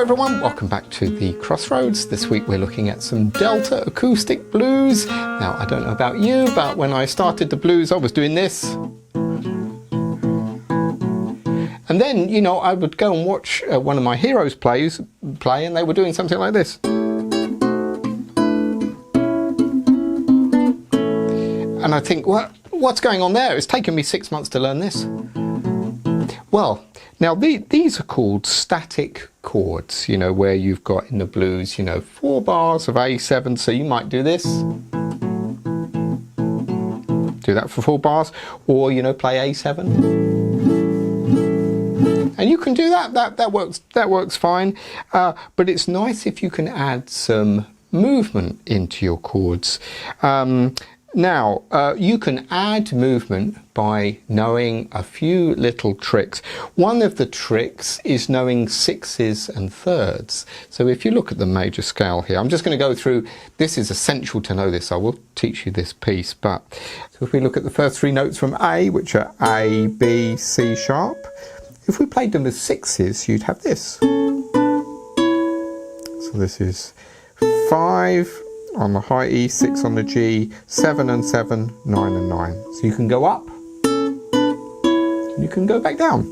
everyone, welcome back to the Crossroads. This week we're looking at some Delta acoustic blues. Now I don't know about you, but when I started the blues I was doing this. And then, you know, I would go and watch one of my heroes play and they were doing something like this. And I think, what's going on there? It's taken me 6 months to learn this. Well, now these are called static chords, you know, where you've got in the blues, you know, 4 bars of A7, so you might do this. Do that for 4 bars, or, you know, play A7. And you can do that, that works fine, but it's nice if you can add some movement into your chords. Now, you can add movement by knowing a few little tricks. One of the tricks is knowing sixes and thirds. So if you look at the major scale here, I'm just going to go through, this is essential to know this, I will teach you this piece, but so if we look at the first 3 notes from A, which are A, B, C sharp, if we played them as sixes, you'd have this. So this is 5 on the high E, 6 on the G, 7 and 7, 9 and 9. So you can go up, and you can go back down.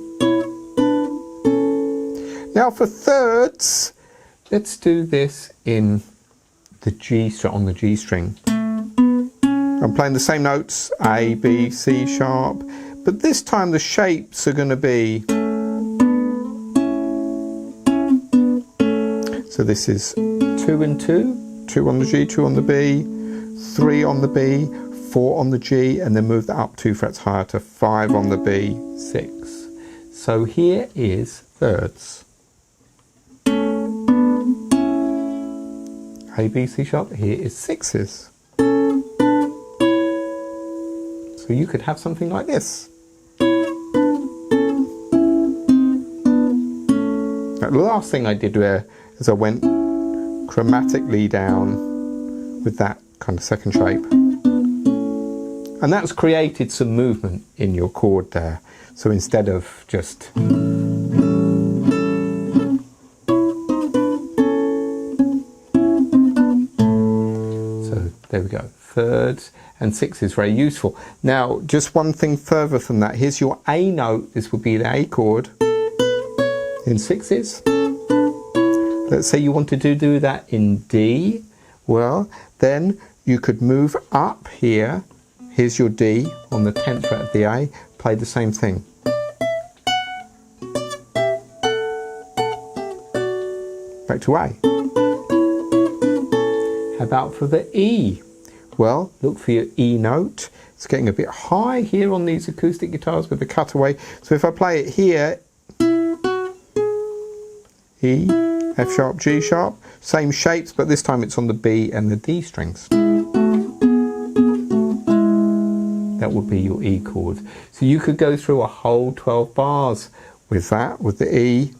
Now for thirds, let's do this in the G, on the G string. I'm playing the same notes, A, B, C sharp, but this time the shapes are going to be, so this is 2 and 2. 2 on the G, 2 on the B, 3 on the B, 4 on the G, and then move that up 2 frets higher to 5 on the B, 6. So here is thirds. A, B, C sharp, here is sixes. So you could have something like this. Now, the last thing I did there is I went chromatically down with that kind of second shape, and that's created some movement in your chord there. So instead of just so there we go, thirds and sixes, very useful. Now just one thing further from that, here's your A note, this would be the A chord in sixes. Let's say you wanted to do that in D, well then you could move up here, here's your D on the 10th fret of the A, play the same thing. Back to A. How about for the E? Well, look for your E note, it's getting a bit high here on these acoustic guitars with the cutaway, so if I play it here, E, F sharp, G sharp, same shapes, but this time it's on the B and the D strings. That would be your E chord. So you could go through a whole 12 bars with that, with the E,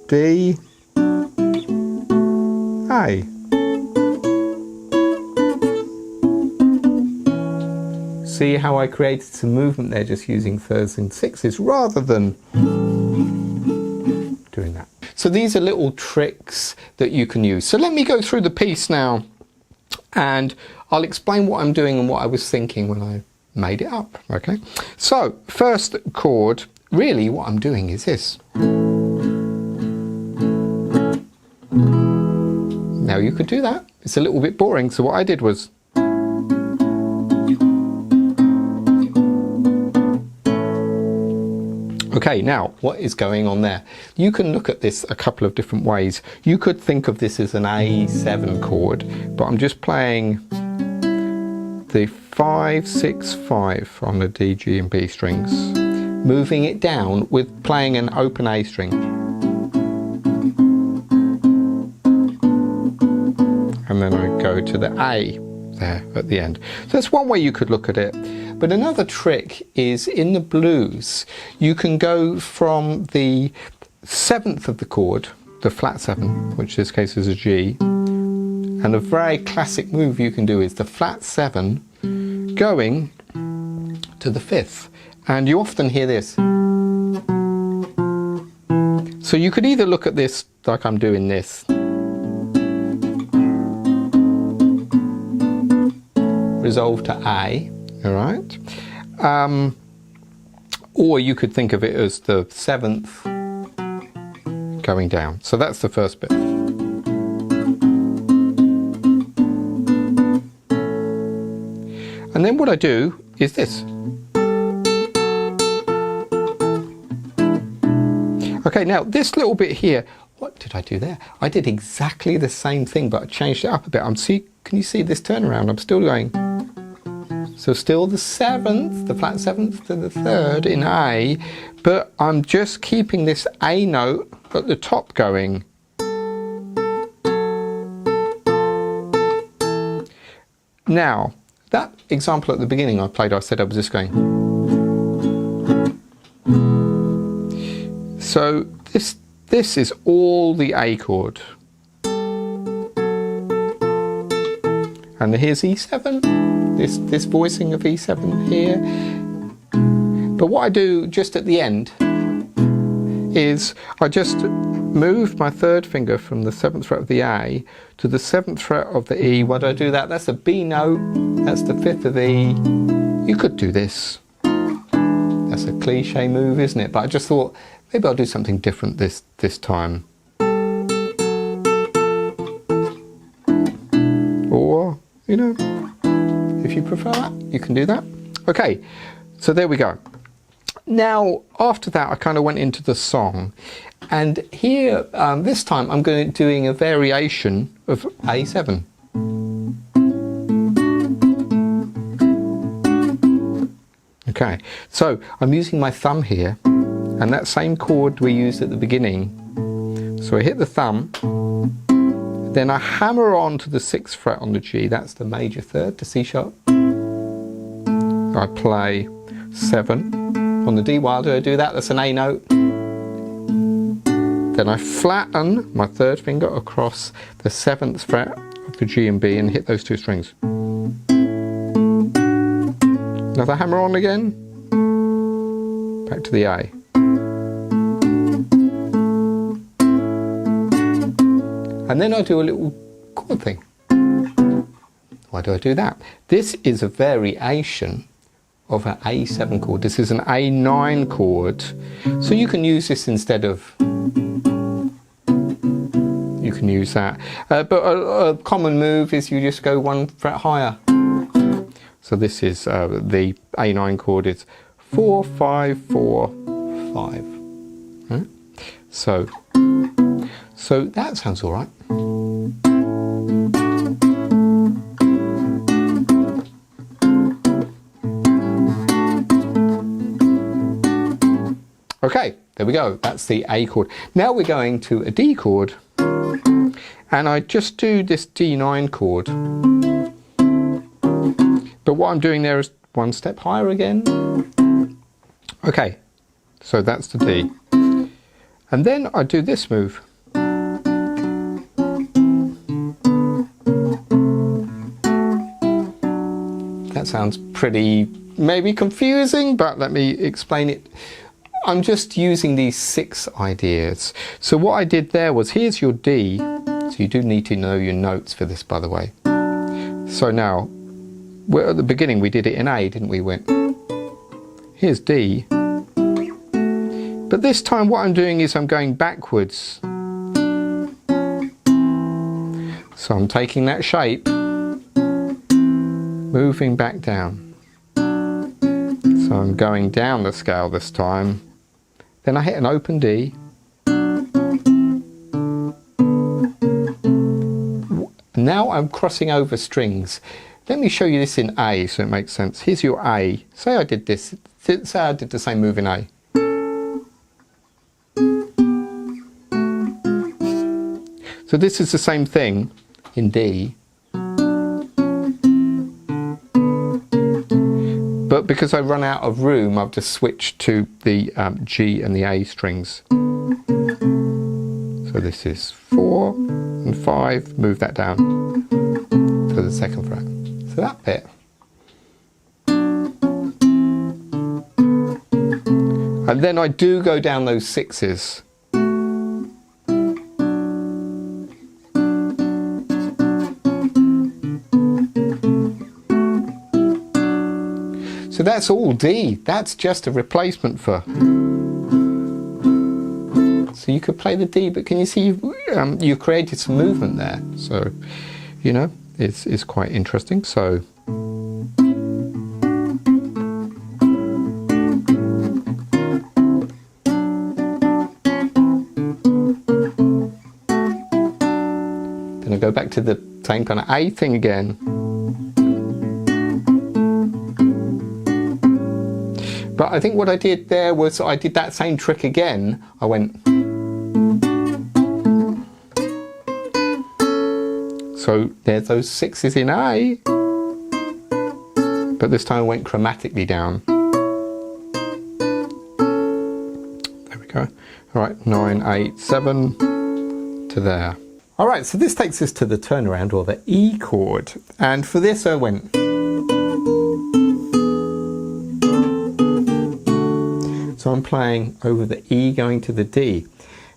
D, A. See how I created some movement there just using thirds and sixes rather than doing that. So these are little tricks that you can use. So let me go through the piece now and I'll explain what I'm doing and what I was thinking when I made it up. Okay, so first chord, really what I'm doing is this. Now you could do that, it's a little bit boring, so what I did was okay, now what is going on there? You can look at this a couple of different ways. You could think of this as an A7 chord, but I'm just playing the 5, 6, 5 on the D, G and B strings, moving it down with playing an open A string. And then I go to the A there at the end. So that's one way you could look at it. But another trick is in the blues, you can go from the 7th of the chord, the flat 7, which in this case is a G, and a very classic move you can do is the flat 7 going to the 5th. And you often hear this. So you could either look at this like I'm doing this, resolve to A, all right? Or you could think of it as the 7th going down. So that's the first bit. And then what I do is this. Okay, now this little bit here, what did I do there? I did exactly the same thing, but I changed it up a bit. Can you see this turnaround? I'm still going. So still the 7th, the flat 7th to the 3rd in A, but I'm just keeping this A note at the top going. Now, that example at the beginning I played, I said I was just going. So this is all the A chord. And here's E7, this voicing of E7 here. But what I do just at the end is I just move my 3rd finger from the 7th fret of the A to the 7th fret of the E. Why do I do that? That's a B note, that's the 5th of E. You could do this. That's a cliche move, isn't it? But I just thought, maybe I'll do something different this time. Or, you know, if you prefer that, you can do that. Okay, so there we go. Now, after that, I kind of went into the song. And here, this time, I'm doing a variation of A7. Okay, so I'm using my thumb here, and that same chord we used at the beginning. So I hit the thumb, then I hammer on to the 6th fret on the G, that's the major 3rd, to C sharp. I play 7 on the D. Why do I do that? That's an A note. Then I flatten my 3rd finger across the 7th fret of the G and B and hit those 2 strings. Another hammer on again, back to the A. And then I do a little chord thing. Why do I do that? This is a variation of an A7 chord. This is an A9 chord. So you can use this instead of, you can use that. But a common move is you just go 1 fret higher. So this is the A9 chord is 4, 5, 4, 5. Right? So that sounds all right. Okay, there we go. That's the A chord. Now we're going to a D chord, and I just do this D9 chord. But what I'm doing there is 1 step higher again. Okay, so that's the D. And then I do this move. That sounds pretty maybe confusing, but let me explain it. I'm just using these 6 ideas. So what I did there was, here's your D. So you do need to know your notes for this, by the way. So now, at the beginning we did it in A, didn't we? Here's D. But this time what I'm doing is I'm going backwards. So I'm taking that shape, moving back down. So I'm going down the scale this time. Then I hit an open D. Now I'm crossing over strings. Let me show you this in A so it makes sense. Here's your A. Say I did this. Say I did the same move in A. So this is the same thing in D. But because I run out of room, I've just switched to the G and the A strings. So this is 4 and 5, move that down to the 2nd fret. So that bit. And then I do go down those 6s. So that's all D. That's just a replacement for. So you could play the D, but can you see you've created some movement there? So, you know, it's quite interesting. So. Then I go back to the same kind of A thing again. But I think what I did there was I did that same trick again. I went. So there's those sixes in A. But this time I went chromatically down. There we go. All right, 9, 8, 7 to there. All right, so this takes us to the turnaround or the E chord. And for this I went. So I'm playing over the E going to the D.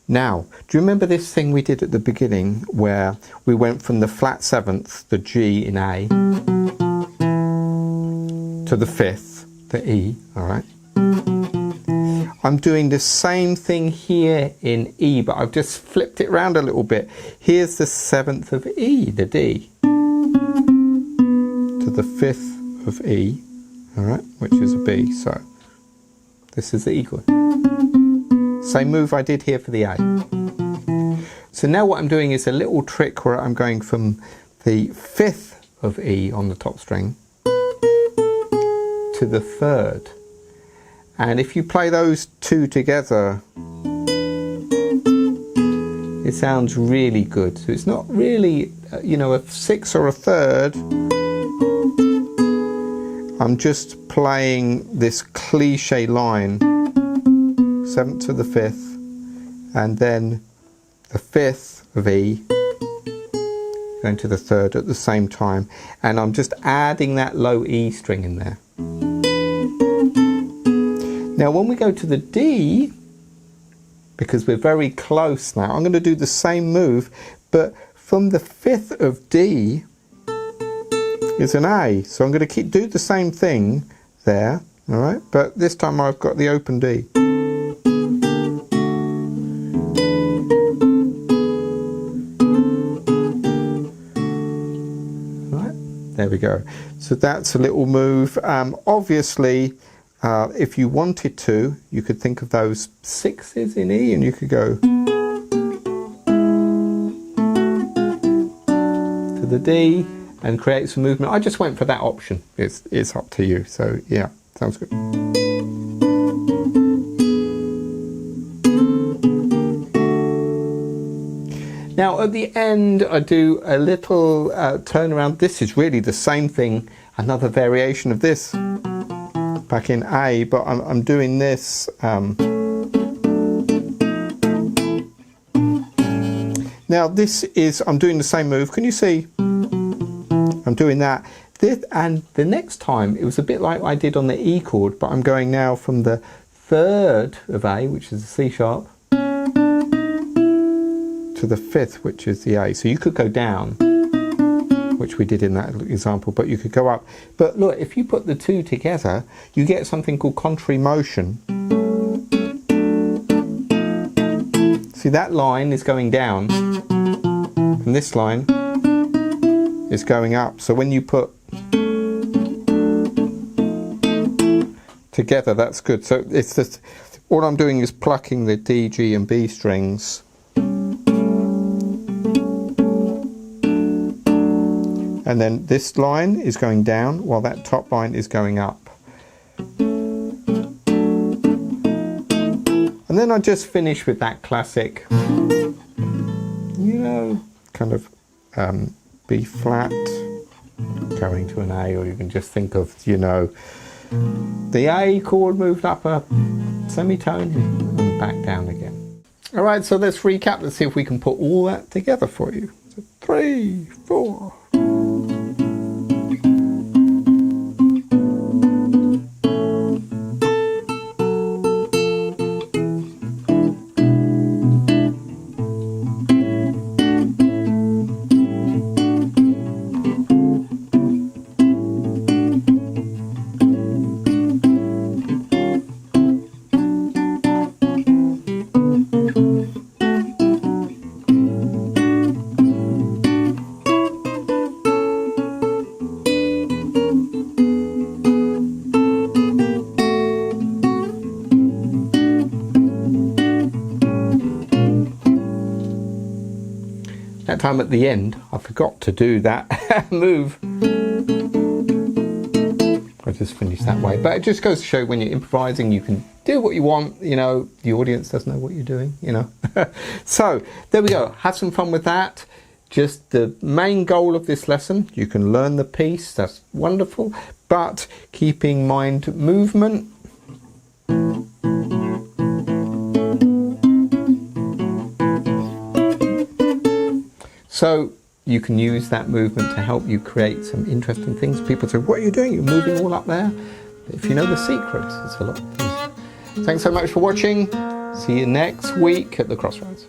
Now, do you remember this thing we did at the beginning where we went from the flat 7th, the G in A, to the 5th, the E, all right? I'm doing the same thing here in E, but I've just flipped it around a little bit. Here's the 7th of E, the D, to the 5th of E, all right, which is a B, so this is the E chord. Same move I did here for the A. So now what I'm doing is a little trick where I'm going from the 5th of E on the top string to the 3rd. And if you play those two together, it sounds really good. So it's not really, you know, a 6 or a 3rd. I'm just playing this cliche line, 7th to the 5th, and then the 5th of E going to the 3rd at the same time, and I'm just adding that low E string in there. Now when we go to the D, because we're very close now, I'm going to do the same move, but from the 5th of D is an A, so I'm going to do the same thing there, all right, but this time I've got the open D. There we go. So that's a little move. Obviously, if you wanted to, you could think of those 6s in E and you could go to the D and create some movement. I just went for that option. It's up to you. So yeah, sounds good. Now at the end I do a little turnaround. This is really the same thing, another variation of this back in A, but I'm doing this. Now this is, I'm doing the same move. Can you see? I'm doing that. And the next time it was a bit like I did on the E chord, but I'm going now from the 3rd of A, which is a C sharp, to the 5th, which is the A. So you could go down, which we did in that example, but you could go up. But look, if you put the two together, you get something called contrary motion. See, that line is going down, and this line is going up. So when you put together, that's good. So it's just, all I'm doing is plucking the D, G and B strings, and then this line is going down while that top line is going up. And then I just finish with that classic, you know, kind of B flat going to an A, or you can just think of, you know, the A chord moved up a semitone and back down again. All right, so let's recap. Let's see if we can put all that together for you. So 3, 4. That time at the end, I forgot to do that move. I just finished that way. But it just goes to show when you're improvising, you can do what you want, you know, the audience doesn't know what you're doing, you know. So there we go. Have some fun with that. Just the main goal of this lesson, you can learn the piece, that's wonderful, but keeping in mind movement. So you can use that movement to help you create some interesting things. People say, what are you doing? You're moving all up there. But if you know the secrets, it's a lot easier. Thanks so much for watching. See you next week at the Crossroads.